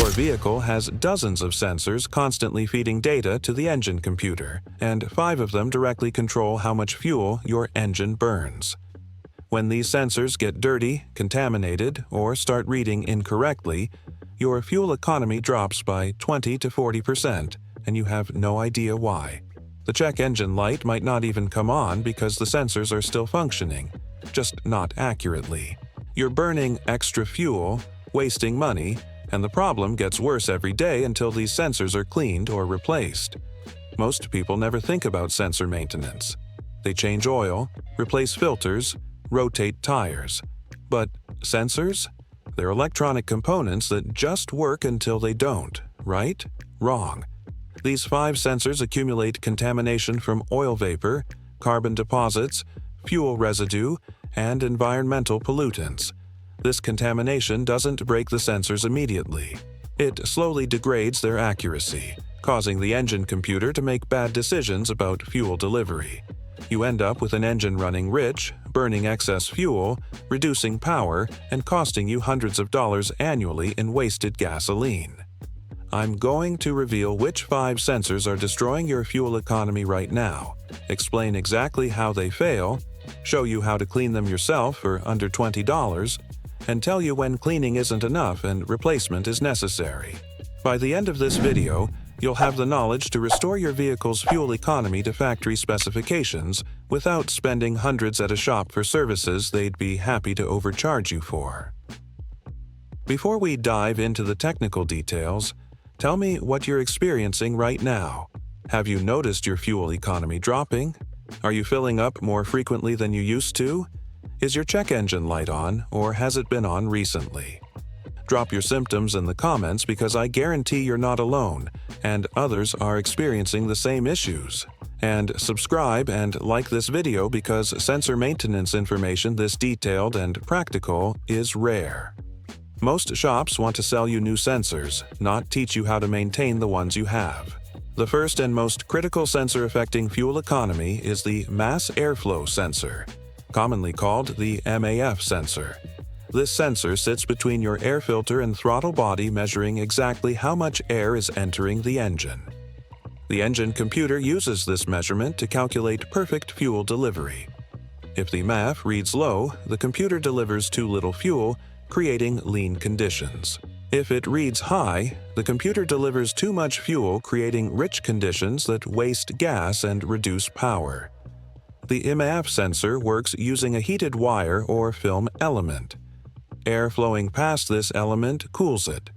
Your vehicle has dozens of sensors constantly feeding data to the engine computer, and 5 of them directly control how much fuel your engine burns. When these sensors get dirty, contaminated, or start reading incorrectly, your fuel economy drops by 20 to 40%, and you have no idea why. The check engine light might not even come on because the sensors are still functioning, just not accurately. You're burning extra fuel, wasting money, and the problem gets worse every day until these sensors are cleaned or replaced. Most people never think about sensor maintenance. They change oil, replace filters, rotate tires. But sensors? They're electronic components that just work until they don't, right? Wrong. These 5 sensors accumulate contamination from oil vapor, carbon deposits, fuel residue, and environmental pollutants. This contamination doesn't break the sensors immediately. It slowly degrades their accuracy, causing the engine computer to make bad decisions about fuel delivery. You end up with an engine running rich, burning excess fuel, reducing power, and costing you hundreds of dollars annually in wasted gasoline. I'm going to reveal which 5 sensors are destroying your fuel economy right now, explain exactly how they fail, show you how to clean them yourself for under $20, and tell you when cleaning isn't enough and replacement is necessary. By the end of this video, you'll have the knowledge to restore your vehicle's fuel economy to factory specifications without spending hundreds at a shop for services they'd be happy to overcharge you for. Before we dive into the technical details, tell me what you're experiencing right now. Have you noticed your fuel economy dropping? Are you filling up more frequently than you used to? Is your check engine light on, or has it been on recently? Drop your symptoms in the comments because I guarantee you're not alone, and others are experiencing the same issues. And subscribe and like this video because sensor maintenance information this detailed and practical is rare. Most shops want to sell you new sensors, not teach you how to maintain the ones you have. The first and most critical sensor affecting fuel economy is the mass airflow sensor, commonly called the MAF sensor. This sensor sits between your air filter and throttle body, measuring exactly how much air is entering the engine. The engine computer uses this measurement to calculate perfect fuel delivery. If the MAF reads low, the computer delivers too little fuel, creating lean conditions. If it reads high, the computer delivers too much fuel, creating rich conditions that waste gas and reduce power. The MAF sensor works using a heated wire or film element. Air flowing past this element cools it.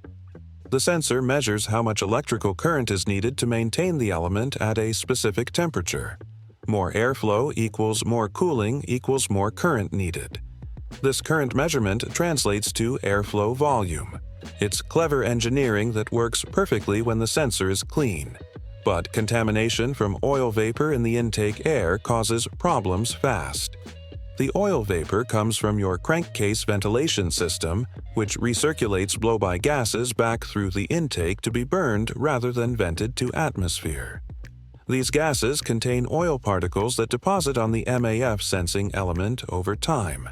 The sensor measures how much electrical current is needed to maintain the element at a specific temperature. More airflow equals more cooling equals more current needed. This current measurement translates to airflow volume. It's clever engineering that works perfectly when the sensor is clean. But contamination from oil vapor in the intake air causes problems fast. The oil vapor comes from your crankcase ventilation system, which recirculates blow-by gases back through the intake to be burned rather than vented to atmosphere. These gases contain oil particles that deposit on the MAF sensing element over time.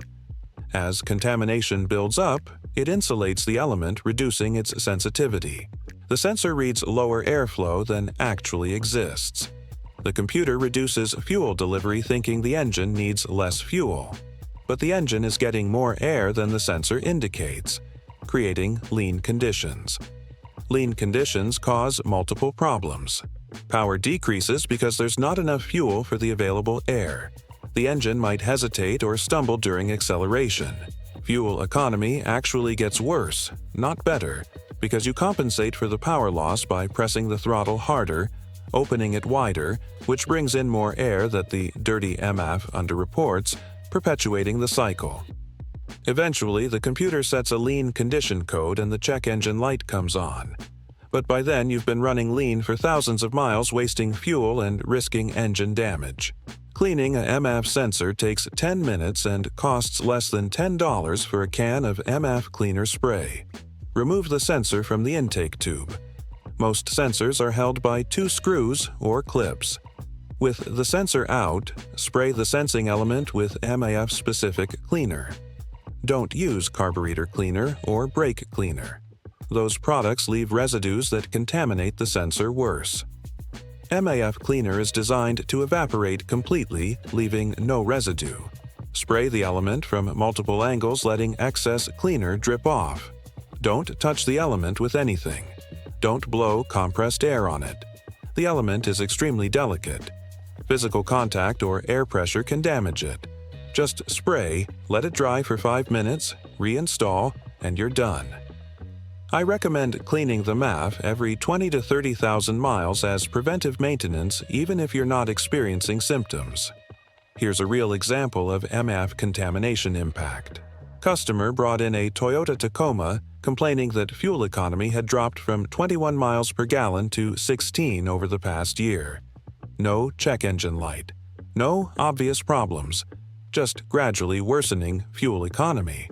As contamination builds up, it insulates the element, reducing its sensitivity. The sensor reads lower airflow than actually exists. The computer reduces fuel delivery, thinking the engine needs less fuel. But the engine is getting more air than the sensor indicates, creating lean conditions. Lean conditions cause multiple problems. Power decreases because there's not enough fuel for the available air. The engine might hesitate or stumble during acceleration. Fuel economy actually gets worse, not better, because you compensate for the power loss by pressing the throttle harder, opening it wider, which brings in more air that the dirty MAF underreports, perpetuating the cycle. Eventually, the computer sets a lean condition code and the check engine light comes on. But by then, you've been running lean for thousands of miles, wasting fuel and risking engine damage. Cleaning a MAF sensor takes 10 minutes and costs less than $10 for a can of MAF cleaner spray. Remove the sensor from the intake tube. Most sensors are held by 2 screws or clips. With the sensor out, spray the sensing element with MAF-specific cleaner. Don't use carburetor cleaner or brake cleaner. those products leave residues that contaminate the sensor worse. MAF cleaner is designed to evaporate completely, leaving no residue. Spray the element from multiple angles, letting excess cleaner drip off. Don't touch the element with anything. Don't blow compressed air on it. The element is extremely delicate. Physical contact or air pressure can damage it. Just spray, let it dry for 5 minutes, reinstall, and you're done. I recommend cleaning the MAF every 20 to 30,000 miles as preventive maintenance, even if you're not experiencing symptoms. Here's a real example of MAF contamination impact. Customer brought in a Toyota Tacoma complaining that fuel economy had dropped from 21 miles per gallon to 16 over the past year. No check engine light. No obvious problems. Just gradually worsening fuel economy.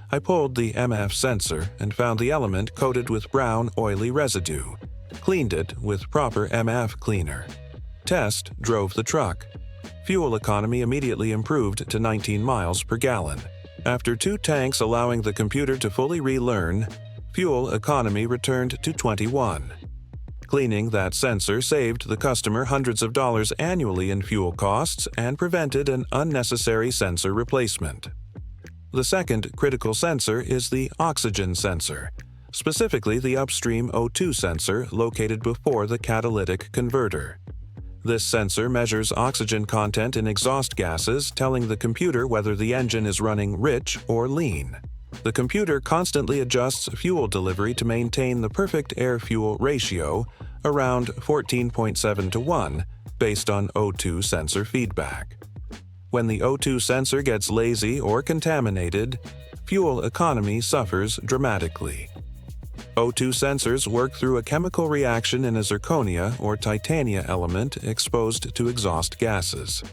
I pulled the MAF sensor and found the element coated with brown, oily residue. Cleaned it with proper MAF cleaner. Test drove the truck. Fuel economy immediately improved to 19 miles per gallon. After 2 tanks allowing the computer to fully relearn, fuel economy returned to 21. Cleaning that sensor saved the customer hundreds of dollars annually in fuel costs and prevented an unnecessary sensor replacement. The second critical sensor is the oxygen sensor, specifically the upstream O2 sensor located before the catalytic converter. This sensor measures oxygen content in exhaust gases, telling the computer whether the engine is running rich or lean. The computer constantly adjusts fuel delivery to maintain the perfect air-fuel ratio, around 14.7 to 1, based on O2 sensor feedback. When the O2 sensor gets lazy or contaminated, fuel economy suffers dramatically. O2 sensors work through a chemical reaction in a zirconia or titania element exposed to exhaust gases.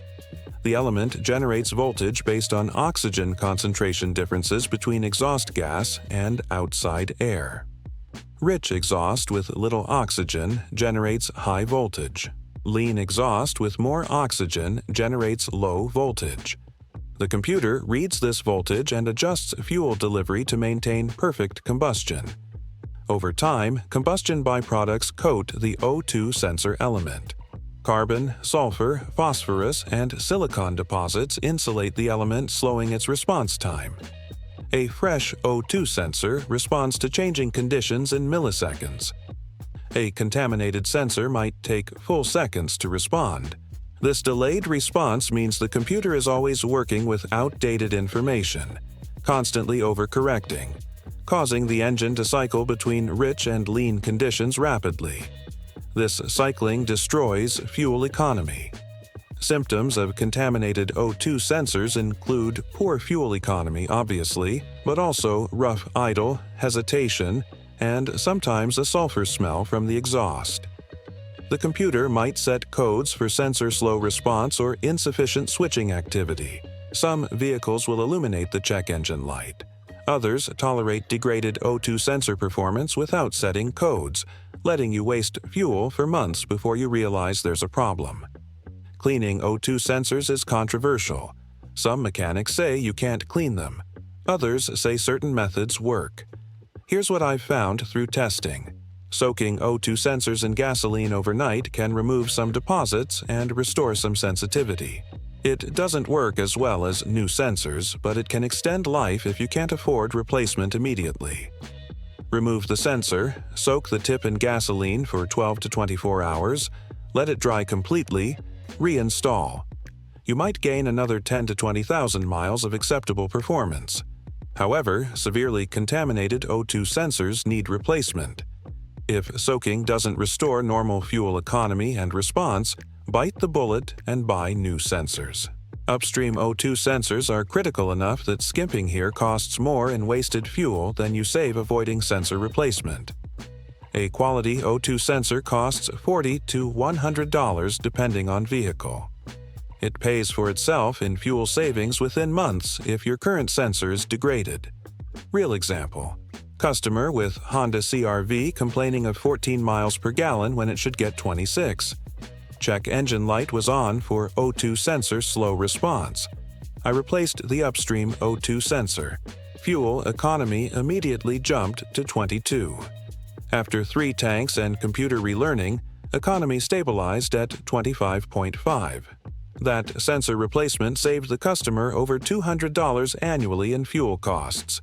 The element generates voltage based on oxygen concentration differences between exhaust gas and outside air. Rich exhaust with little oxygen generates high voltage. Lean exhaust with more oxygen generates low voltage. The computer reads this voltage and adjusts fuel delivery to maintain perfect combustion. Over time, combustion byproducts coat the O2 sensor element. Carbon, sulfur, phosphorus, and silicon deposits insulate the element, slowing its response time. A fresh O2 sensor responds to changing conditions in milliseconds. A contaminated sensor might take full seconds to respond. This delayed response means the computer is always working with outdated information, constantly overcorrecting, causing the engine to cycle between rich and lean conditions rapidly. This cycling destroys fuel economy. Symptoms of contaminated O2 sensors include poor fuel economy, obviously, but also rough idle, hesitation, and sometimes a sulfur smell from the exhaust. The computer might set codes for sensor slow response or insufficient switching activity. Some vehicles will illuminate the check engine light. Others tolerate degraded O2 sensor performance without setting codes, letting you waste fuel for months before you realize there's a problem. Cleaning O2 sensors is controversial. Some mechanics say you can't clean them. Others say certain methods work. Here's what I've found through testing. Soaking O2 sensors in gasoline overnight can remove some deposits and restore some sensitivity. It doesn't work as well as new sensors, but it can extend life if you can't afford replacement immediately. Remove the sensor, soak the tip in gasoline for 12 to 24 hours, let it dry completely, reinstall. You might gain another 10 to 20,000 miles of acceptable performance. However, severely contaminated O2 sensors need replacement. If soaking doesn't restore normal fuel economy and response, bite the bullet and buy new sensors. Upstream O2 sensors are critical enough that skimping here costs more in wasted fuel than you save avoiding sensor replacement. A quality O2 sensor costs $40 to $100 depending on vehicle. It pays for itself in fuel savings within months if your current sensor is degraded. Real example. Customer with Honda CR-V complaining of 14 miles per gallon when it should get 26. Check engine light was on for O2 sensor slow response. I replaced the upstream O2 sensor. fuel economy immediately jumped to 22. After 3 tanks and computer relearning, economy stabilized at 25.5. That sensor replacement saved the customer over $200 annually in fuel costs.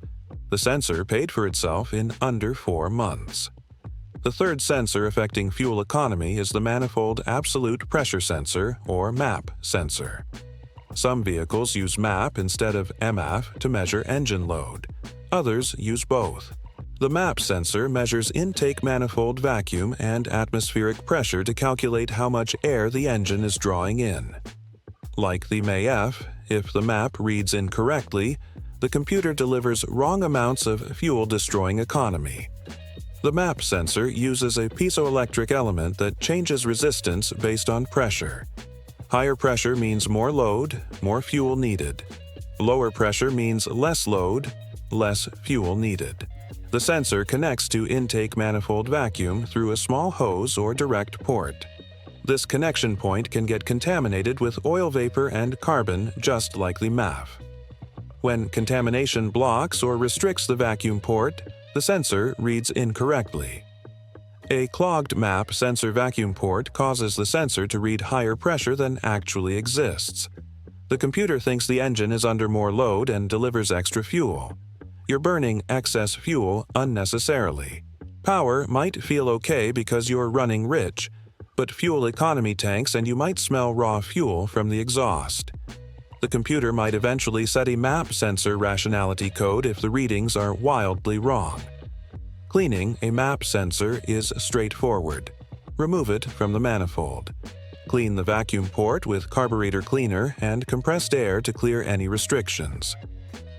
The sensor paid for itself in under 4 months. The third sensor affecting fuel economy is the Manifold Absolute Pressure Sensor, or MAP sensor. Some vehicles use MAP instead of MAF to measure engine load. Others use both. The MAP sensor measures intake manifold vacuum and atmospheric pressure to calculate how much air the engine is drawing in. Like the MAF, if the MAP reads incorrectly, the computer delivers wrong amounts of fuel-destroying economy. The MAP sensor uses a piezoelectric element that changes resistance based on pressure. Higher pressure means more load, more fuel needed. Lower pressure means less load, less fuel needed. The sensor connects to intake manifold vacuum through a small hose or direct port. This connection point can get contaminated with oil vapor and carbon just like the MAF. When contamination blocks or restricts the vacuum port, the sensor reads incorrectly. A clogged MAP sensor vacuum port causes the sensor to read higher pressure than actually exists. The computer thinks the engine is under more load and delivers extra fuel. You're burning excess fuel unnecessarily. Power might feel okay because you're running rich, but fuel economy tanks and you might smell raw fuel from the exhaust. The computer might eventually set a MAP sensor rationality code if the readings are wildly wrong. Cleaning a MAP sensor is straightforward. Remove it from the manifold. Clean the vacuum port with carburetor cleaner and compressed air to clear any restrictions.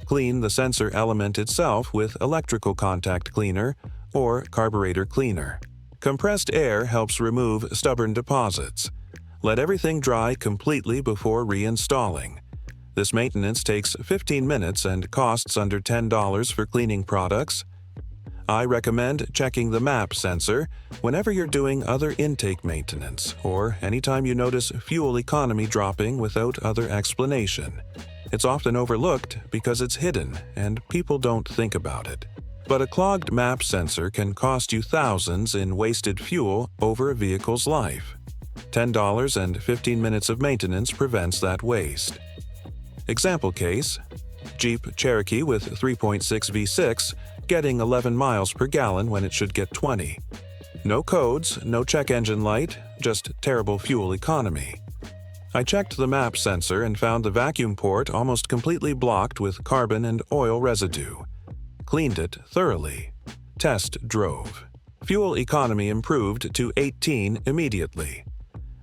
Clean the sensor element itself with electrical contact cleaner or carburetor cleaner. Compressed air helps remove stubborn deposits. Let everything dry completely before reinstalling. This maintenance takes 15 minutes and costs under $10 for cleaning products. I recommend checking the MAP sensor whenever you're doing other intake maintenance or anytime you notice fuel economy dropping without other explanation. It's often overlooked because it's hidden and people don't think about it. But a clogged MAP sensor can cost you thousands in wasted fuel over a vehicle's life. $10 and 15 minutes of maintenance prevents that waste. Example case: Jeep Cherokee with 3.6 V6 getting 11 miles per gallon when it should get 20. No codes, no check engine light, just terrible fuel economy. I checked the MAP sensor and found the vacuum port almost completely blocked with carbon and oil residue. Cleaned it thoroughly. Test drove. Fuel economy improved to 18 immediately.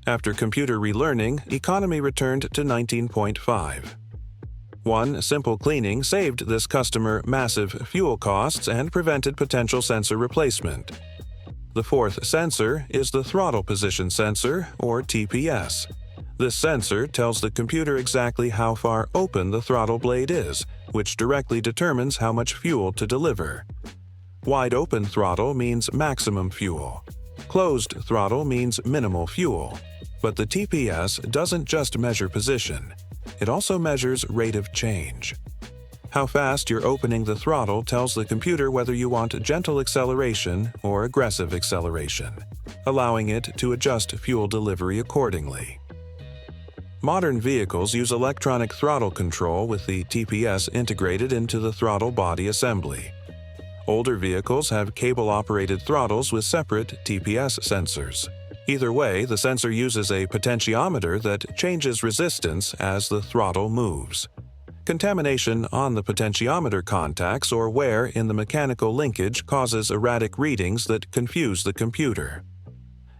After computer relearning, economy returned to 19.5. One simple cleaning saved this customer massive fuel costs and prevented potential sensor replacement. The fourth sensor is the throttle position sensor, or TPS. This sensor tells the computer exactly how far open the throttle blade is, which directly determines how much fuel to deliver. Wide open throttle means maximum fuel. Closed throttle means minimal fuel. But the TPS doesn't just measure position. It also measures rate of change. How fast you're opening the throttle tells the computer whether you want gentle acceleration or aggressive acceleration, allowing it to adjust fuel delivery accordingly. Modern vehicles use electronic throttle control with the TPS integrated into the throttle body assembly. Older vehicles have cable-operated throttles with separate TPS sensors. Either way, the sensor uses a potentiometer that changes resistance as the throttle moves. Contamination on the potentiometer contacts or wear in the mechanical linkage causes erratic readings that confuse the computer.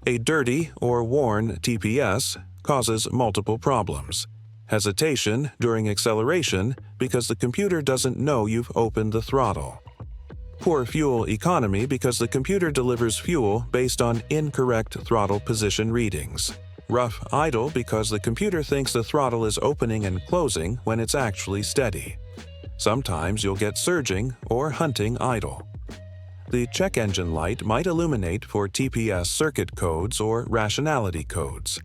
A dirty or worn TPS causes multiple problems. Hesitation during acceleration because the computer doesn't know you've opened the throttle. Poor fuel economy because the computer delivers fuel based on incorrect throttle position readings. Rough idle because the computer thinks the throttle is opening and closing when it's actually steady. Sometimes you'll get surging or hunting idle. The check engine light might illuminate for TPS circuit codes or rationality codes.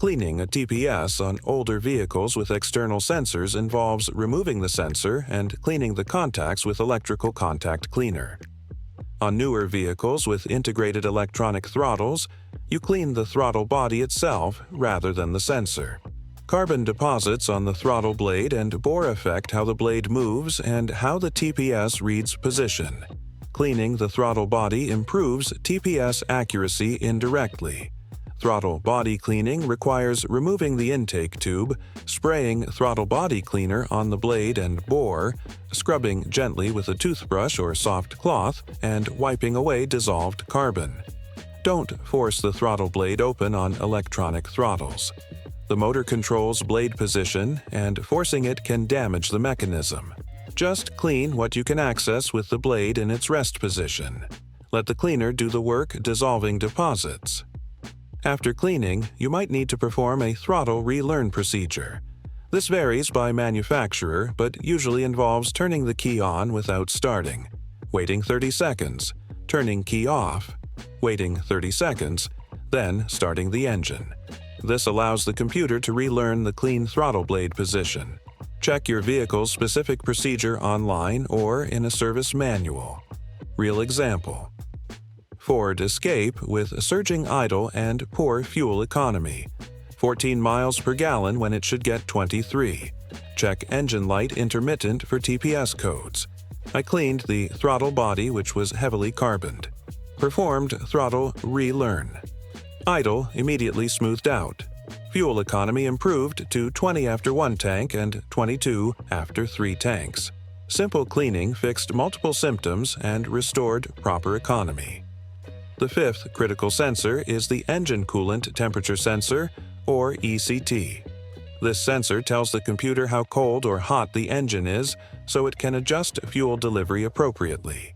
Cleaning a TPS on older vehicles with external sensors involves removing the sensor and cleaning the contacts with electrical contact cleaner. On newer vehicles with integrated electronic throttles, you clean the throttle body itself rather than the sensor. Carbon deposits on the throttle blade and bore affect how the blade moves and how the TPS reads position. Cleaning the throttle body improves TPS accuracy indirectly. Throttle body cleaning requires removing the intake tube, spraying throttle body cleaner on the blade and bore, scrubbing gently with a toothbrush or soft cloth, and wiping away dissolved carbon. Don't force the throttle blade open on electronic throttles. The motor controls blade position, and forcing it can damage the mechanism. Just clean what you can access with the blade in its rest position. Let the cleaner do the work dissolving deposits. After cleaning, you might need to perform a throttle relearn procedure. This varies by manufacturer, but usually involves turning the key on without starting, waiting 30 seconds, turning key off, waiting 30 seconds, then starting the engine. This allows the computer to relearn the clean throttle blade position. Check your vehicle's specific procedure online or in a service manual. Real example: Ford Escape with surging idle and poor fuel economy. 14 miles per gallon when it should get 23. Check engine light intermittent for TPS codes. I cleaned the throttle body, which was heavily carboned. Performed throttle relearn. Idle immediately smoothed out. Fuel economy improved to 20 after 1 tank and 22 after 3 tanks. Simple cleaning fixed multiple symptoms and restored proper economy. The fifth critical sensor is the engine coolant temperature sensor, or ECT. This sensor tells the computer how cold or hot the engine is, so it can adjust fuel delivery appropriately.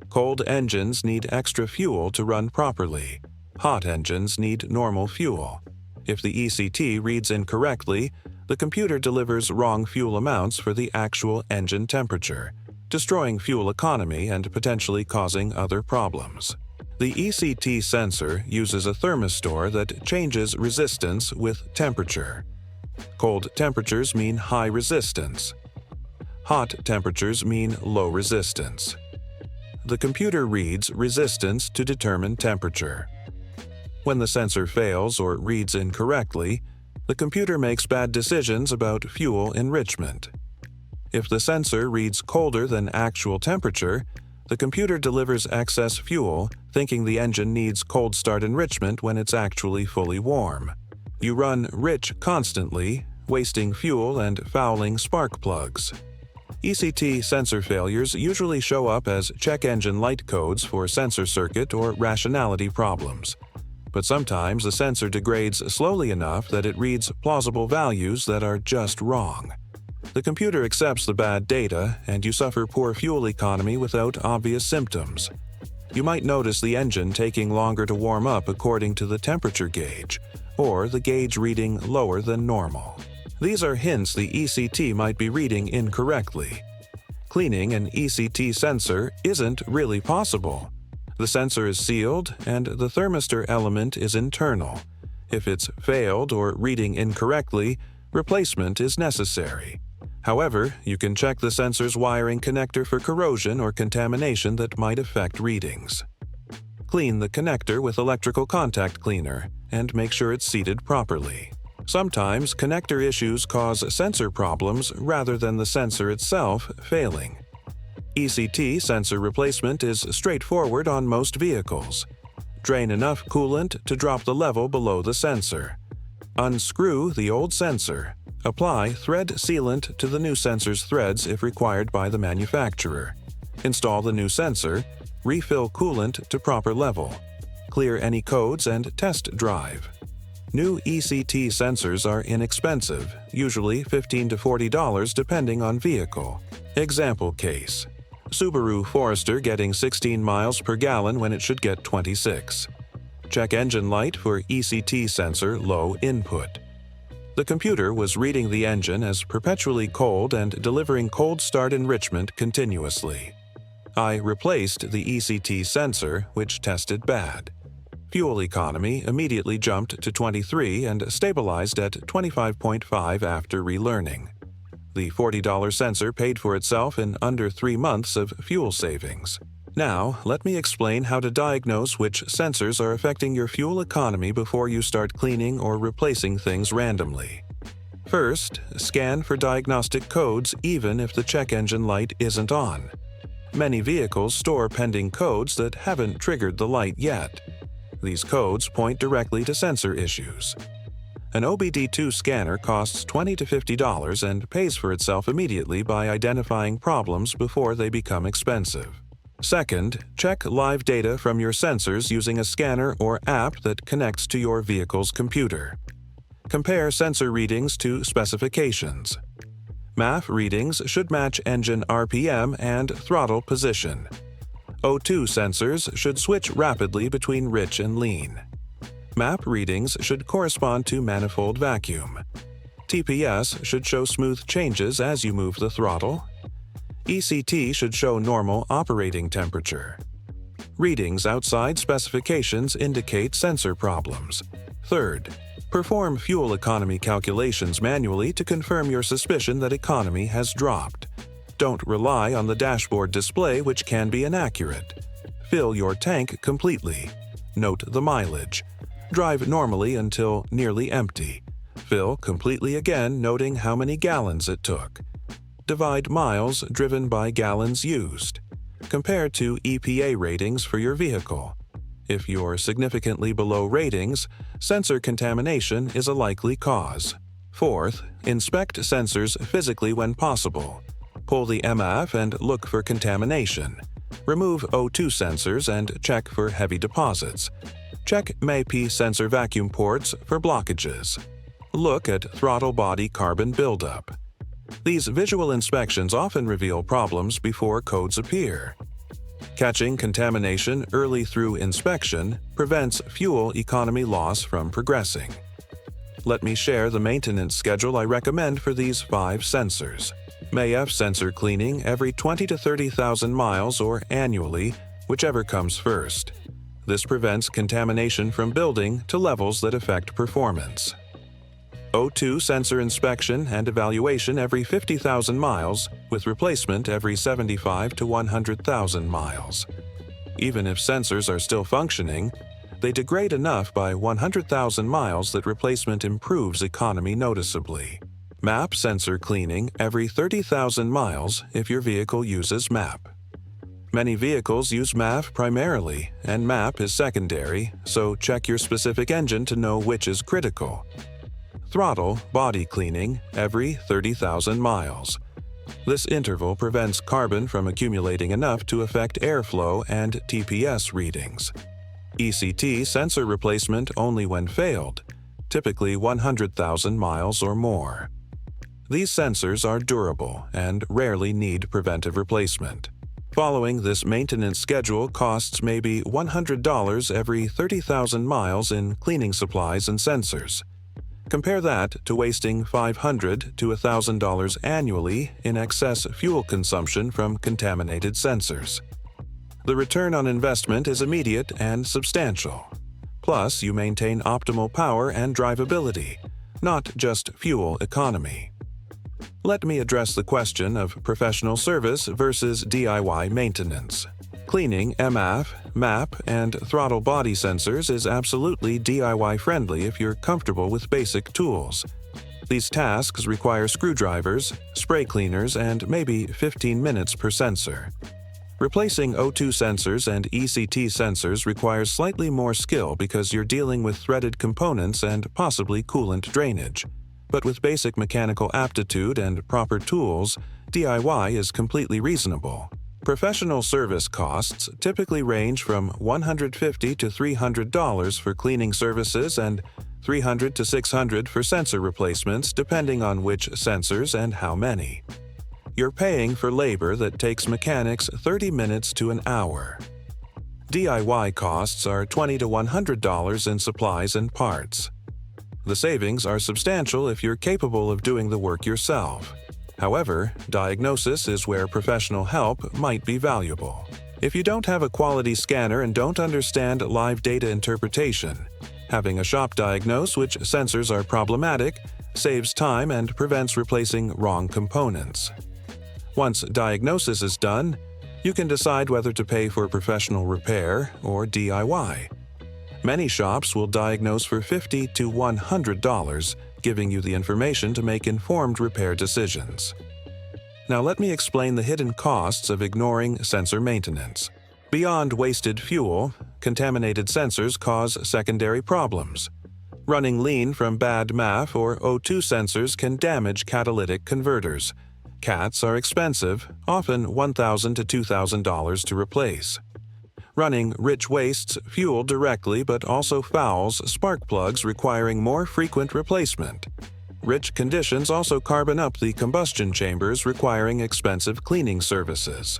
Cold engines need extra fuel to run properly. Hot engines need normal fuel. If the ECT reads incorrectly, the computer delivers wrong fuel amounts for the actual engine temperature, destroying fuel economy and potentially causing other problems. The ECT sensor uses a thermistor that changes resistance with temperature. Cold temperatures mean high resistance. Hot temperatures mean low resistance. The computer reads resistance to determine temperature. When the sensor fails or reads incorrectly, the computer makes bad decisions about fuel enrichment. If the sensor reads colder than actual temperature, the computer delivers excess fuel, thinking the engine needs cold start enrichment when it's actually fully warm. You run rich constantly, wasting fuel and fouling spark plugs. ECT sensor failures usually show up as check engine light codes for sensor circuit or rationality problems. But sometimes the sensor degrades slowly enough that it reads plausible values that are just wrong. The computer accepts the bad data, and you suffer poor fuel economy without obvious symptoms. You might notice the engine taking longer to warm up according to the temperature gauge, or the gauge reading lower than normal. These are hints the ECT might be reading incorrectly. Cleaning an ECT sensor isn't really possible. The sensor is sealed, and the thermistor element is internal. If it's failed or reading incorrectly, replacement is necessary. However, you can check the sensor's wiring connector for corrosion or contamination that might affect readings. Clean the connector with electrical contact cleaner and make sure it's seated properly. Sometimes connector issues cause sensor problems rather than the sensor itself failing. ECT sensor replacement is straightforward on most vehicles. Drain enough coolant to drop the level below the sensor. Unscrew the old sensor. Apply thread sealant to the new sensor's threads if required by the manufacturer. Install the new sensor. Refill coolant to proper level. Clear any codes and test drive. New ECT sensors are inexpensive, usually $15 to $40 depending on vehicle. Example case: Subaru Forester getting 16 miles per gallon when it should get 26. Check engine light for ECT sensor low input. The computer was reading the engine as perpetually cold and delivering cold start enrichment continuously. I replaced the ECT sensor, which tested bad. Fuel economy immediately jumped to 23 and stabilized at 25.5 after relearning. The $40 sensor paid for itself in under 3 months of fuel savings. Now, let me explain how to diagnose which sensors are affecting your fuel economy before you start cleaning or replacing things randomly. First, scan for diagnostic codes even if the check engine light isn't on. Many vehicles store pending codes that haven't triggered the light yet. These codes point directly to sensor issues. An OBD2 scanner costs $20 to $50 and pays for itself immediately by identifying problems before they become expensive. Second, check live data from your sensors using a scanner or app that connects to your vehicle's computer. Compare sensor readings to specifications. MAF readings should match engine RPM and throttle position. O2 sensors should switch rapidly between rich and lean. MAP readings should correspond to manifold vacuum. TPS should show smooth changes as you move the throttle. ECT should show normal operating temperature. Readings outside specifications indicate sensor problems. Third, perform fuel economy calculations manually to confirm your suspicion that economy has dropped. Don't rely on the dashboard display, which can be inaccurate. Fill your tank completely. Note the mileage. Drive normally until nearly empty. Fill completely again, noting how many gallons it took. Divide miles driven by gallons used. Compare to EPA ratings for your vehicle. If you're significantly below ratings, sensor contamination is a likely cause. Fourth, inspect sensors physically when possible. Pull the MF and look for contamination. Remove O2 sensors and check for heavy deposits. Check MAP sensor vacuum ports for blockages. Look at throttle body carbon buildup. These visual inspections often reveal problems before codes appear. Catching contamination early through inspection prevents fuel economy loss from progressing. Let me share the maintenance schedule I recommend for these 5 sensors. MAF sensor cleaning every 20 to 30,000 miles or annually, whichever comes first. This prevents contamination from building to levels that affect performance. O2 sensor inspection and evaluation every 50,000 miles, with replacement every 75 to 100,000 miles. Even if sensors are still functioning, they degrade enough by 100,000 miles that replacement improves economy noticeably. MAP sensor cleaning every 30,000 miles if your vehicle uses MAP. Many vehicles use MAF primarily, and MAP is secondary, so check your specific engine to know which is critical. Throttle body cleaning every 30,000 miles. This interval prevents carbon from accumulating enough to affect airflow and TPS readings. ECT sensor replacement only when failed, typically 100,000 miles or more. These sensors are durable and rarely need preventive replacement. Following this maintenance schedule costs maybe $100 every 30,000 miles in cleaning supplies and sensors. Compare that to wasting $500 to $1,000 annually in excess fuel consumption from contaminated sensors. The return on investment is immediate and substantial. Plus, you maintain optimal power and drivability, not just fuel economy. Let me address the question of professional service versus DIY maintenance. Cleaning MF, MAP, and throttle body sensors is absolutely DIY-friendly if you're comfortable with basic tools. These tasks require screwdrivers, spray cleaners, and maybe 15 minutes per sensor. Replacing O2 sensors and ECT sensors requires slightly more skill because you're dealing with threaded components and possibly coolant drainage. But with basic mechanical aptitude and proper tools, DIY is completely reasonable. Professional service costs typically range from $150 to $300 for cleaning services and $300 to $600 for sensor replacements depending on which sensors and how many. You're paying for labor that takes mechanics 30 minutes to an hour. DIY costs are $20 to $100 in supplies and parts. The savings are substantial if you're capable of doing the work yourself. However, diagnosis is where professional help might be valuable. If you don't have a quality scanner and don't understand live data interpretation, having a shop diagnose which sensors are problematic saves time and prevents replacing wrong components. Once diagnosis is done, you can decide whether to pay for professional repair or DIY. Many shops will diagnose for $50 to $100, giving you the information to make informed repair decisions. Now let me explain the hidden costs of ignoring sensor maintenance. Beyond wasted fuel, contaminated sensors cause secondary problems. Running lean from bad MAF or O2 sensors can damage catalytic converters. CATs are expensive, often $1,000 to $2,000 to replace. Running rich wastes fuel directly but also fouls spark plugs requiring more frequent replacement. Rich conditions also carbon up the combustion chambers requiring expensive cleaning services.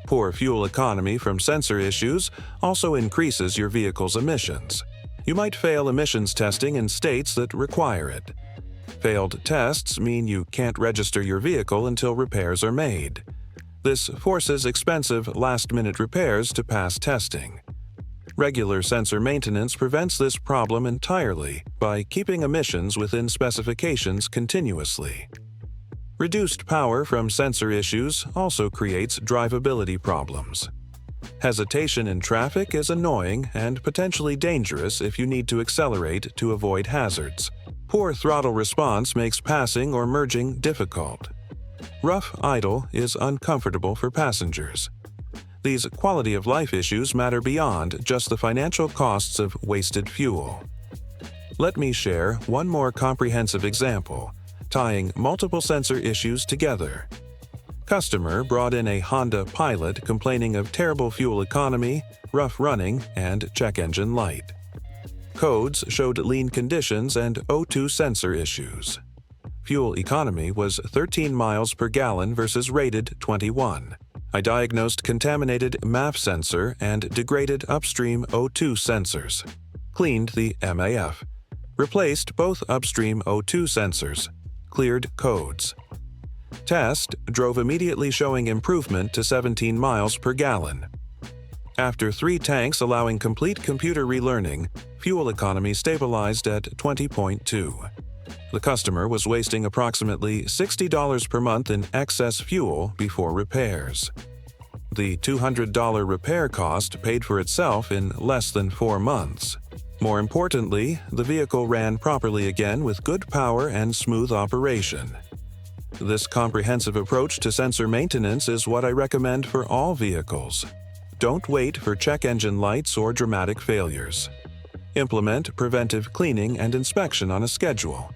Poor fuel economy from sensor issues also increases your vehicle's emissions. You might fail emissions testing in states that require it. Failed tests mean you can't register your vehicle until repairs are made. This forces expensive last-minute repairs to pass testing. Regular sensor maintenance prevents this problem entirely by keeping emissions within specifications continuously. Reduced power from sensor issues also creates drivability problems. Hesitation in traffic is annoying and potentially dangerous if you need to accelerate to avoid hazards. Poor throttle response makes passing or merging difficult. Rough idle is uncomfortable for passengers. These quality-of-life issues matter beyond just the financial costs of wasted fuel. Let me share one more comprehensive example, tying multiple sensor issues together. Customer brought in a Honda Pilot complaining of terrible fuel economy, rough running, and check engine light. Codes showed lean conditions and O2 sensor issues. Fuel economy was 13 miles per gallon versus rated 21. I diagnosed contaminated MAF sensor and degraded upstream O2 sensors. Cleaned the MAF. Replaced both upstream O2 sensors. Cleared codes. Test drove immediately showing improvement to 17 miles per gallon. After 3 tanks allowing complete computer relearning, fuel economy stabilized at 20.2. The customer was wasting approximately $60 per month in excess fuel before repairs. The $200 repair cost paid for itself in less than 4 months. More importantly, the vehicle ran properly again with good power and smooth operation. This comprehensive approach to sensor maintenance is what I recommend for all vehicles. Don't wait for check engine lights or dramatic failures. Implement preventive cleaning and inspection on a schedule.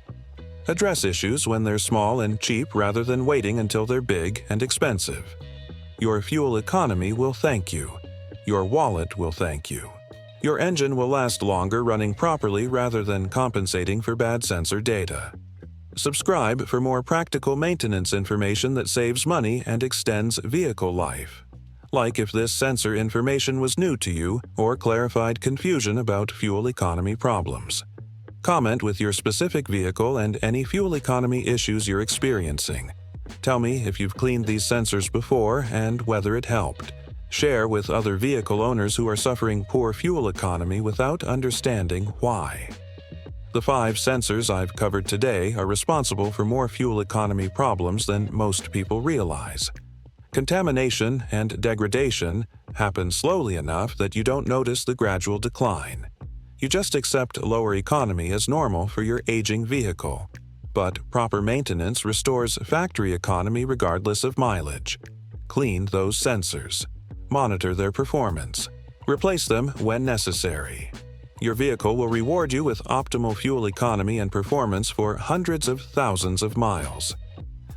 Address issues when they're small and cheap rather than waiting until they're big and expensive. Your fuel economy will thank you. Your wallet will thank you. Your engine will last longer running properly rather than compensating for bad sensor data. Subscribe for more practical maintenance information that saves money and extends vehicle life. Like if this sensor information was new to you or clarified confusion about fuel economy problems. Comment with your specific vehicle and any fuel economy issues you're experiencing. Tell me if you've cleaned these sensors before and whether it helped. Share with other vehicle owners who are suffering poor fuel economy without understanding why. The 5 sensors I've covered today are responsible for more fuel economy problems than most people realize. Contamination and degradation happen slowly enough that you don't notice the gradual decline. You just accept lower economy as normal for your aging vehicle. But proper maintenance restores factory economy regardless of mileage. Clean those sensors. Monitor their performance. Replace them when necessary. Your vehicle will reward you with optimal fuel economy and performance for hundreds of thousands of miles.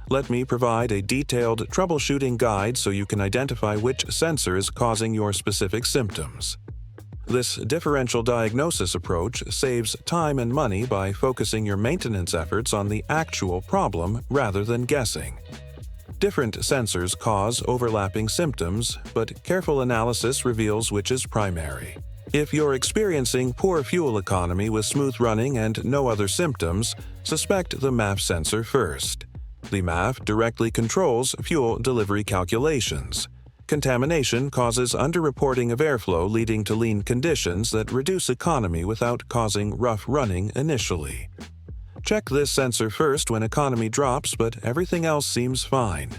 Let me provide a detailed troubleshooting guide so you can identify which sensor is causing your specific symptoms. This differential diagnosis approach saves time and money by focusing your maintenance efforts on the actual problem rather than guessing. Different sensors cause overlapping symptoms, but careful analysis reveals which is primary. If you're experiencing poor fuel economy with smooth running and no other symptoms, suspect the MAF sensor first. The MAF directly controls fuel delivery calculations. Contamination causes underreporting of airflow, leading to lean conditions that reduce economy without causing rough running initially. Check this sensor first when economy drops, but everything else seems fine.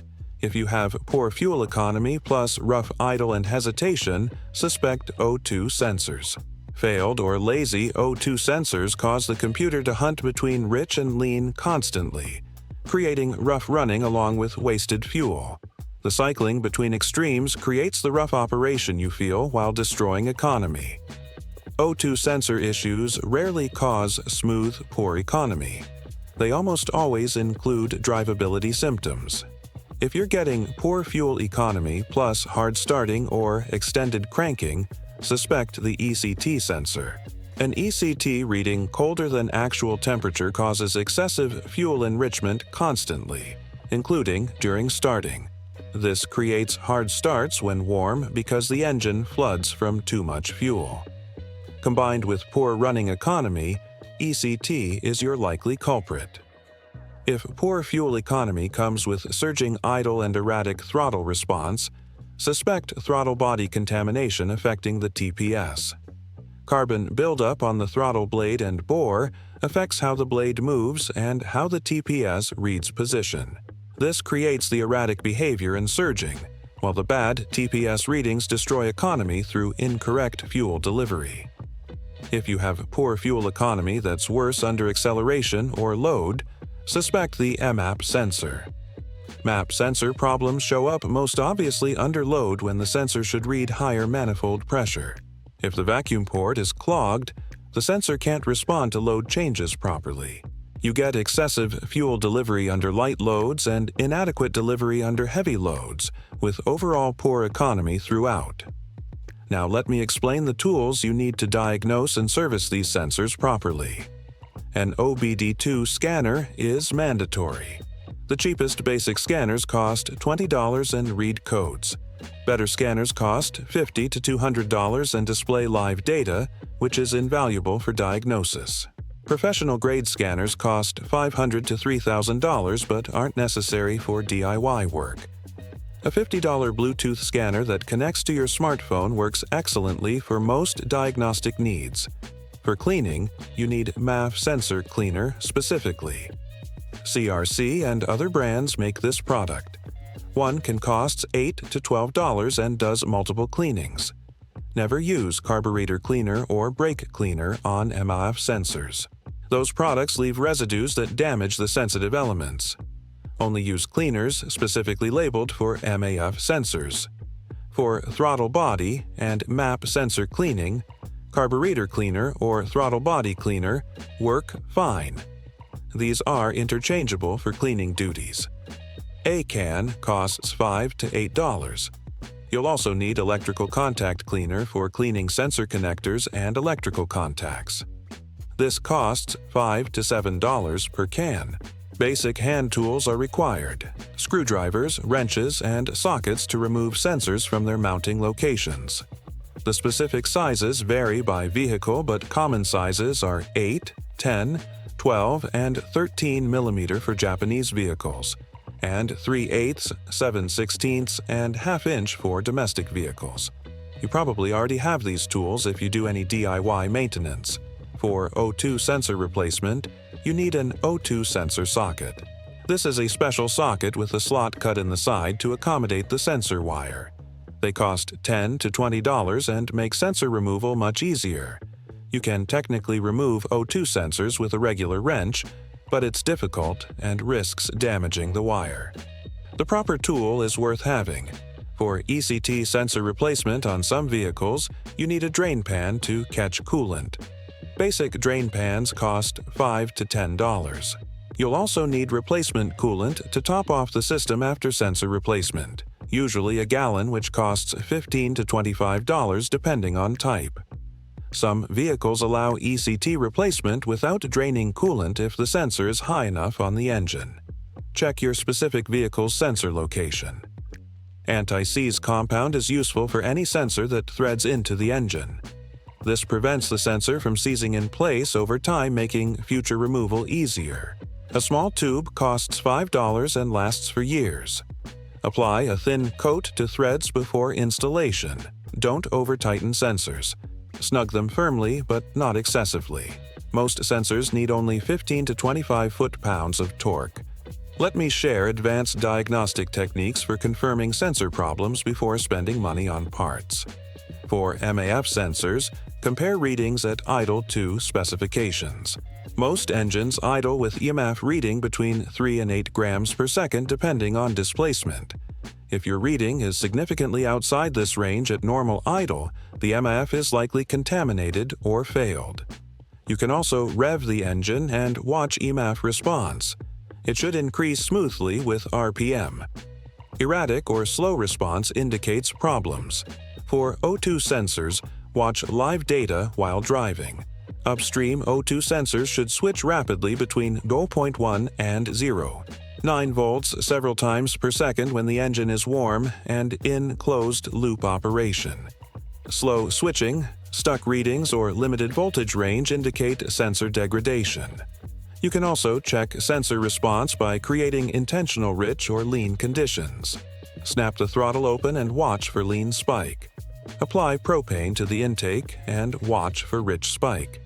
If you have poor fuel economy plus rough idle and hesitation, suspect O2 sensors. Failed or lazy O2 sensors cause the computer to hunt between rich and lean constantly, creating rough running along with wasted fuel. The cycling between extremes creates the rough operation you feel while destroying economy. O2 sensor issues rarely cause smooth, poor economy. They almost always include drivability symptoms. If you're getting poor fuel economy plus hard starting or extended cranking, suspect the ECT sensor. An ECT reading colder than actual temperature causes excessive fuel enrichment constantly, including during starting. This creates hard starts when warm because the engine floods from too much fuel. Combined with poor running economy, ECT is your likely culprit. If poor fuel economy comes with surging idle and erratic throttle response, suspect throttle body contamination affecting the TPS. Carbon buildup on the throttle blade and bore affects how the blade moves and how the TPS reads position. This creates the erratic behavior and surging, while the bad TPS readings destroy economy through incorrect fuel delivery. If you have poor fuel economy that's worse under acceleration or load, suspect the MAP sensor. MAP sensor problems show up most obviously under load when the sensor should read higher manifold pressure. If the vacuum port is clogged, the sensor can't respond to load changes properly. You get excessive fuel delivery under light loads and inadequate delivery under heavy loads, with overall poor economy throughout. Now let me explain the tools you need to diagnose and service these sensors properly. An OBD2 scanner is mandatory. The cheapest basic scanners cost $20 and read codes. Better scanners cost $50 to $200 and display live data, which is invaluable for diagnosis. Professional-grade scanners cost $500 to $3,000 but aren't necessary for DIY work. A $50 Bluetooth scanner that connects to your smartphone works excellently for most diagnostic needs. For cleaning, you need MAF sensor cleaner specifically. CRC and other brands make this product. One can cost $8 to $12 and does multiple cleanings. Never use carburetor cleaner or brake cleaner on MAF sensors. Those products leave residues that damage the sensitive elements. Only use cleaners specifically labeled for MAF sensors. For throttle body and MAP sensor cleaning, carburetor cleaner or throttle body cleaner work fine. These are interchangeable for cleaning duties. A can costs $5 to $8. You'll also need electrical contact cleaner for cleaning sensor connectors and electrical contacts. This costs $5 to $7 per can. Basic hand tools are required: screwdrivers, wrenches, and sockets to remove sensors from their mounting locations. The specific sizes vary by vehicle, but common sizes are 8, 10, 12, and 13 mm for Japanese vehicles, and 3/8, 7/16, and ½ for domestic vehicles. You probably already have these tools if you do any DIY maintenance. For O2 sensor replacement, you need an O2 sensor socket. This is a special socket with a slot cut in the side to accommodate the sensor wire. They cost $10 to $20 and make sensor removal much easier. You can technically remove O2 sensors with a regular wrench, but it's difficult and risks damaging the wire. The proper tool is worth having. For ECT sensor replacement on some vehicles, you need a drain pan to catch coolant. Basic drain pans cost $5 to $10. You'll also need replacement coolant to top off the system after sensor replacement, usually a gallon, which costs $15 to $25 depending on type. Some vehicles allow ECT replacement without draining coolant if the sensor is high enough on the engine. Check your specific vehicle's sensor location. Anti-seize compound is useful for any sensor that threads into the engine. This prevents the sensor from seizing in place over time, making future removal easier. A small tube costs $5 and lasts for years. Apply a thin coat to threads before installation. Don't over-tighten sensors. Snug them firmly, but not excessively. Most sensors need only 15 to 25 foot-pounds of torque. Let me share advanced diagnostic techniques for confirming sensor problems before spending money on parts. For MAF sensors, compare readings at idle to specifications. Most engines idle with EMF reading between 3 and 8 grams per second depending on displacement. If your reading is significantly outside this range at normal idle, the MAF is likely contaminated or failed. You can also rev the engine and watch EMF response. It should increase smoothly with RPM. Erratic or slow response indicates problems. For O2 sensors, watch live data while driving. Upstream O2 sensors should switch rapidly between 0.1 and 0. 9 volts several times per second when the engine is warm and in closed-loop operation. Slow switching, stuck readings, or limited voltage range indicate sensor degradation. You can also check sensor response by creating intentional rich or lean conditions. Snap the throttle open and watch for lean spike. Apply propane to the intake and watch for rich spike.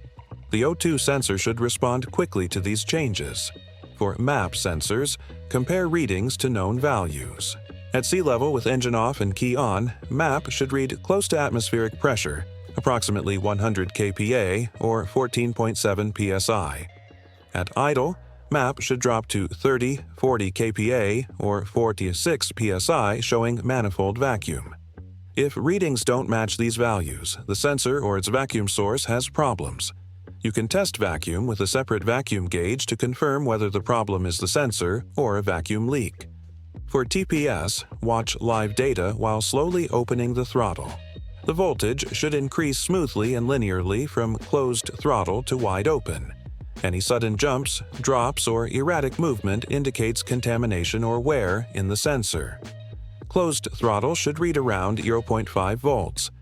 The O2 sensor should respond quickly to these changes. For MAP sensors, compare readings to known values. At sea level with engine off and key on, MAP should read close to atmospheric pressure, approximately 100 kPa or 14.7 psi. At idle, MAP should drop to 30, 40 kPa or 46 psi, showing manifold vacuum. If readings don't match these values, the sensor or its vacuum source has problems. You can test vacuum with a separate vacuum gauge to confirm whether the problem is the sensor or a vacuum leak. For TPS, watch live data while slowly opening the throttle. The voltage should increase smoothly and linearly from closed throttle to wide open. Any sudden jumps, drops, or erratic movement indicates contamination or wear in the sensor. Closed throttle should read around 0.5 volts.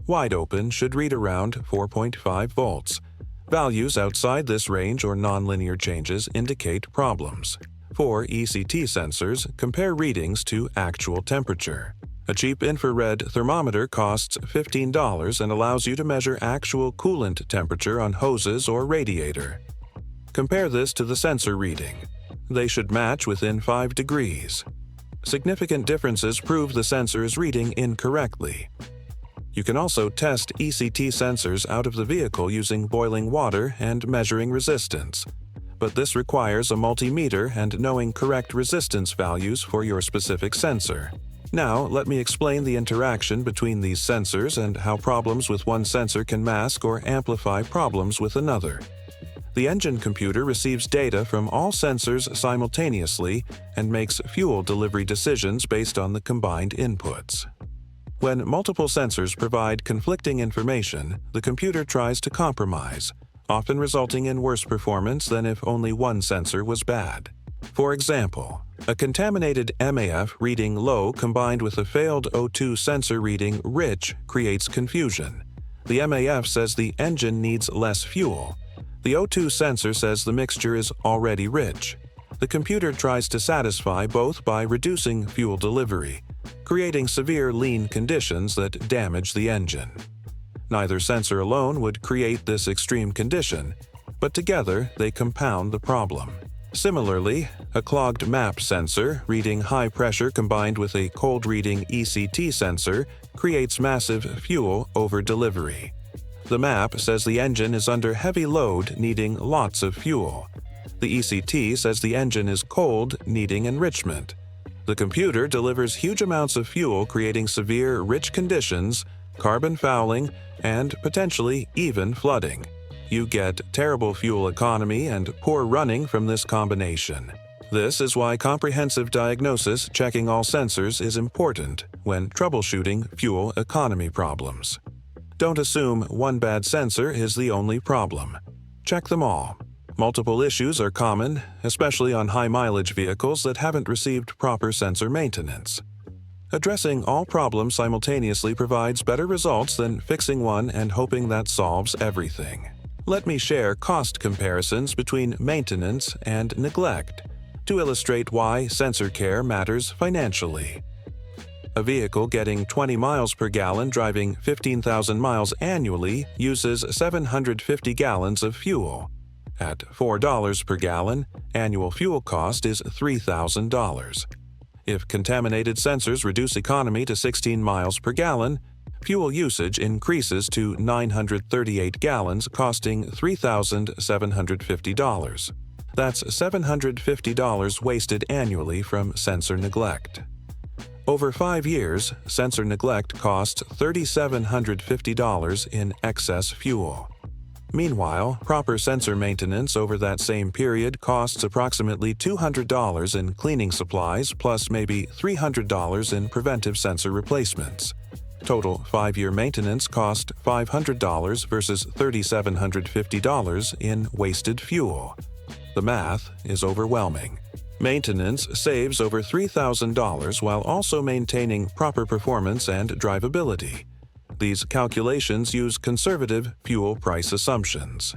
Wide open should read around 4.5 volts. Values outside this range or nonlinear changes indicate problems. For ECT sensors, compare readings to actual temperature. A cheap infrared thermometer costs $15 and allows you to measure actual coolant temperature on hoses or radiator. Compare this to the sensor reading. They should match within 5 degrees. Significant differences prove the sensor is reading incorrectly. You can also test ECT sensors out of the vehicle using boiling water and measuring resistance. But this requires a multimeter and knowing correct resistance values for your specific sensor. Now, let me explain the interaction between these sensors and how problems with one sensor can mask or amplify problems with another. The engine computer receives data from all sensors simultaneously and makes fuel delivery decisions based on the combined inputs. When multiple sensors provide conflicting information, the computer tries to compromise, often resulting in worse performance than if only one sensor was bad. For example, a contaminated MAF reading low combined with a failed O2 sensor reading rich creates confusion. The MAF says the engine needs less fuel. The O2 sensor says the mixture is already rich. The computer tries to satisfy both by reducing fuel delivery, creating severe lean conditions that damage the engine. Neither sensor alone would create this extreme condition, but together they compound the problem. Similarly, a clogged MAP sensor reading high pressure combined with a cold-reading ECT sensor creates massive fuel over-delivery. The MAP says the engine is under heavy load, needing lots of fuel. The ECT says the engine is cold, needing enrichment. The computer delivers huge amounts of fuel, creating severe rich conditions, carbon fouling, and potentially even flooding. You get terrible fuel economy and poor running from this combination. This is why comprehensive diagnosis checking all sensors is important when troubleshooting fuel economy problems. Don't assume one bad sensor is the only problem. Check them all. Multiple issues are common, especially on high-mileage vehicles that haven't received proper sensor maintenance. Addressing all problems simultaneously provides better results than fixing one and hoping that solves everything. Let me share cost comparisons between maintenance and neglect. to illustrate why sensor care matters financially. A vehicle getting 20 miles per gallon driving 15,000 miles annually uses 750 gallons of fuel. At $4 per gallon, annual fuel cost is $3,000. If contaminated sensors reduce economy to 16 miles per gallon, fuel usage increases to 938 gallons, costing $3,750. That's $750 wasted annually from sensor neglect. Over 5 years, sensor neglect costs $3,750 in excess fuel. Meanwhile, proper sensor maintenance over that same period costs approximately $200 in cleaning supplies plus maybe $300 in preventive sensor replacements. Total 5-year maintenance cost $500 versus $3,750 in wasted fuel. The math is overwhelming. Maintenance saves over $3,000 while also maintaining proper performance and drivability. These calculations use conservative fuel price assumptions.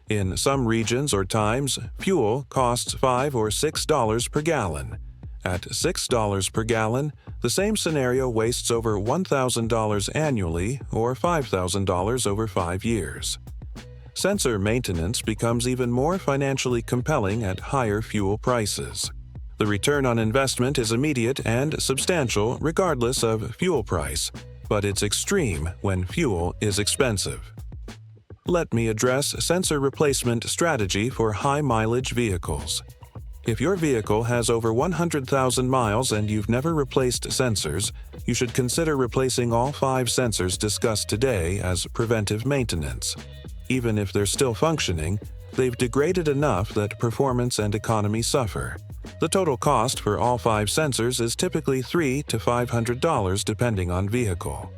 In some regions or times, fuel costs $5 or $6 per gallon. At $6 per gallon, the same scenario wastes over $1,000 annually or $5,000 over 5 years. Sensor maintenance becomes even more financially compelling at higher fuel prices. The return on investment is immediate and substantial regardless of fuel price, but it's extreme when fuel is expensive. Let me address sensor replacement strategy for high-mileage vehicles. If your vehicle has over 100,000 miles and you've never replaced sensors, you should consider replacing all 5 sensors discussed today as preventive maintenance. Even if they're still functioning, they've degraded enough that performance and economy suffer. The total cost for all 5 sensors is typically $300 to $500 depending on vehicle.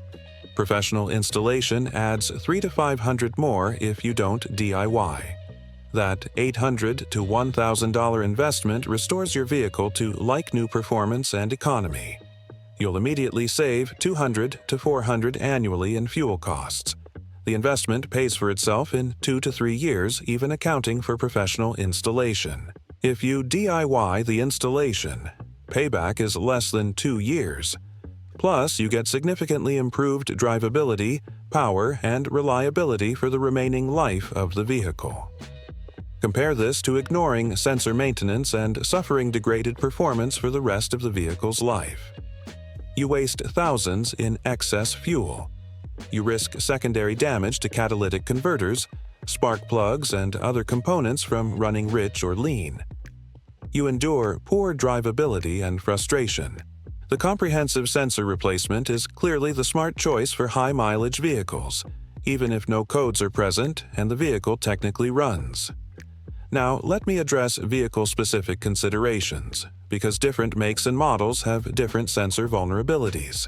Professional installation adds $300 to $500 more if you don't DIY. That $800 to $1,000 investment restores your vehicle to like-new performance and economy. You'll immediately save $200 to $400 annually in fuel costs. The investment pays for itself in 2 to 3 years, even accounting for professional installation. If you DIY the installation, payback is less than 2 years. Plus, you get significantly improved drivability, power, and reliability for the remaining life of the vehicle. Compare this to ignoring sensor maintenance and suffering degraded performance for the rest of the vehicle's life. You waste thousands in excess fuel. You risk secondary damage to catalytic converters, spark plugs, and other components from running rich or lean. You endure poor drivability and frustration. The comprehensive sensor replacement is clearly the smart choice for high-mileage vehicles, even if no codes are present and the vehicle technically runs. Now, let me address vehicle-specific considerations, because different makes and models have different sensor vulnerabilities.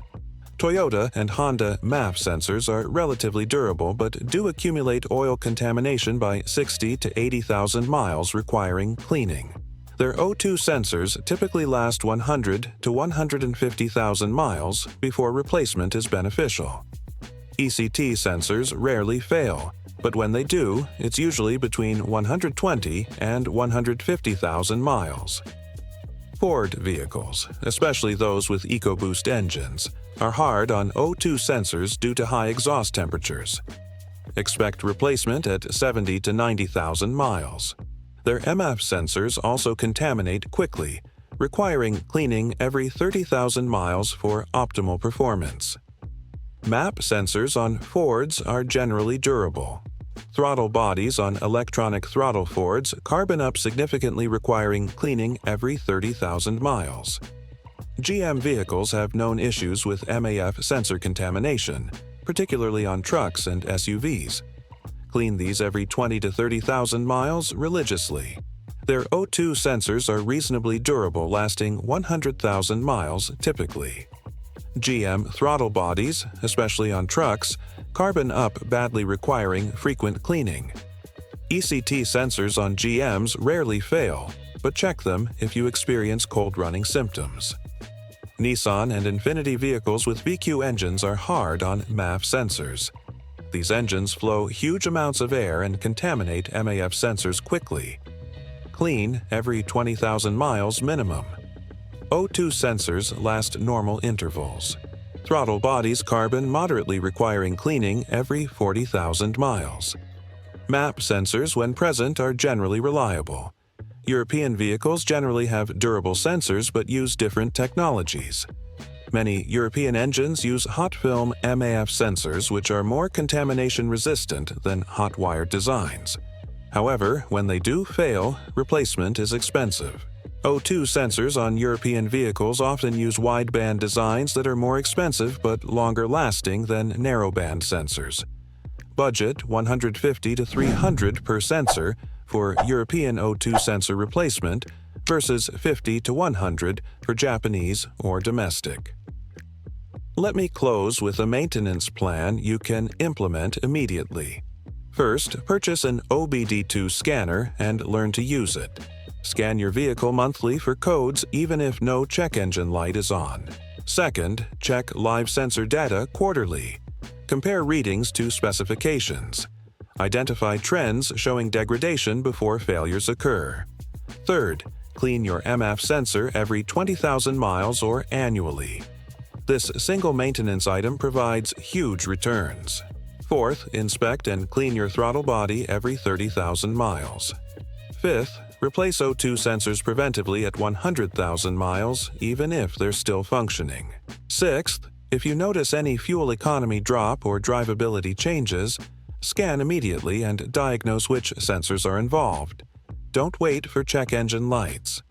Toyota and Honda MAF sensors are relatively durable but do accumulate oil contamination by 60,000 to 80,000 miles, requiring cleaning. Their O2 sensors typically last 100,000 to 150,000 miles before replacement is beneficial. ECT sensors rarely fail, but when they do, it's usually between 120,000 and 150,000 miles. Ford vehicles, especially those with EcoBoost engines, are hard on O2 sensors due to high exhaust temperatures. Expect replacement at 70,000 to 90,000 miles. Their MF sensors also contaminate quickly, requiring cleaning every 30,000 miles for optimal performance. MAP sensors on Fords are generally durable. Throttle bodies on electronic throttle Fords carbon up significantly, requiring cleaning every 30,000 miles. GM vehicles have known issues with MAF sensor contamination, particularly on trucks and SUVs. Clean these every 20,000 to 30,000 miles religiously. Their O2 sensors are reasonably durable, lasting 100,000 miles typically. GM throttle bodies, especially on trucks, carbon up badly, requiring frequent cleaning. ECT sensors on GMs rarely fail, but check them if you experience cold running symptoms. Nissan and Infiniti vehicles with VQ engines are hard on MAF sensors. These engines flow huge amounts of air and contaminate MAF sensors quickly. clean every 20,000 miles minimum. O2 sensors last normal intervals. Throttle bodies carbon moderately requiring cleaning every 40,000 miles. MAP sensors, when present, are generally reliable. European vehicles generally have durable sensors but use different technologies. Many European engines use hot film MAF sensors, which are more contamination-resistant than hot-wired designs. However, when they do fail, replacement is expensive. O2 sensors on European vehicles often use wideband designs that are more expensive but longer-lasting than narrowband sensors. Budget $150 to $300 per sensor for European O2 sensor replacement versus $50 to $100 for Japanese or domestic. Let me close with a maintenance plan you can implement immediately. First, purchase an OBD2 scanner and learn to use it. Scan your vehicle monthly for codes even if no check engine light is on. Second, check live sensor data quarterly. Compare readings to specifications. Identify trends showing degradation before failures occur. Third, clean your MF sensor every 20,000 miles or annually. This single maintenance item provides huge returns. Fourth, inspect and clean your throttle body every 30,000 miles. Fifth, replace O2 sensors preventively at 100,000 miles, even if they're still functioning. Sixth, if you notice any fuel economy drop or drivability changes, scan immediately and diagnose which sensors are involved. Don't wait for check engine lights.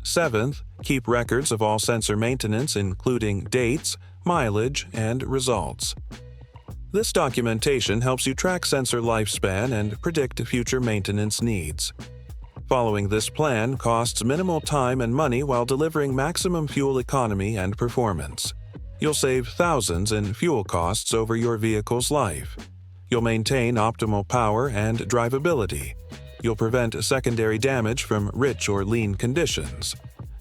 Seventh, keep records of all sensor maintenance, including dates, mileage, and results. This documentation helps you track sensor lifespan and predict future maintenance needs. Following this plan costs minimal time and money while delivering maximum fuel economy and performance. You'll save thousands in fuel costs over your vehicle's life. You'll maintain optimal power and drivability. You'll prevent secondary damage from rich or lean conditions.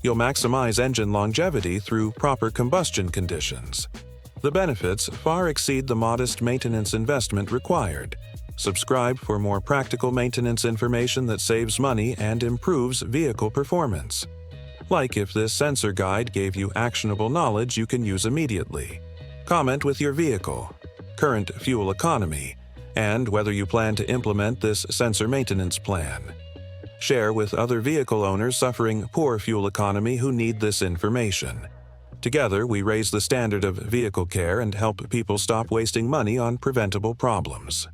You'll maximize engine longevity through proper combustion conditions. The benefits far exceed the modest maintenance investment required. Subscribe for more practical maintenance information that saves money and improves vehicle performance. Like if this sensor guide gave you actionable knowledge you can use immediately. Comment with your vehicle, current fuel economy, and whether you plan to implement this sensor maintenance plan. Share with other vehicle owners suffering poor fuel economy who need this information. Together, we raise the standard of vehicle care and help people stop wasting money on preventable problems.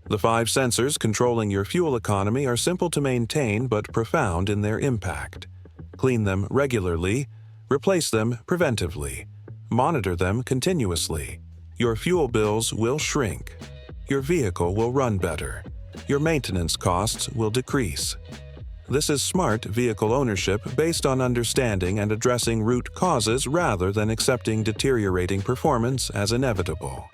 The 5 sensors controlling your fuel economy are simple to maintain but profound in their impact. Clean them regularly, replace them preventively, monitor them continuously. Your fuel bills will shrink. Your vehicle will run better. Your maintenance costs will decrease. This is smart vehicle ownership based on understanding and addressing root causes rather than accepting deteriorating performance as inevitable.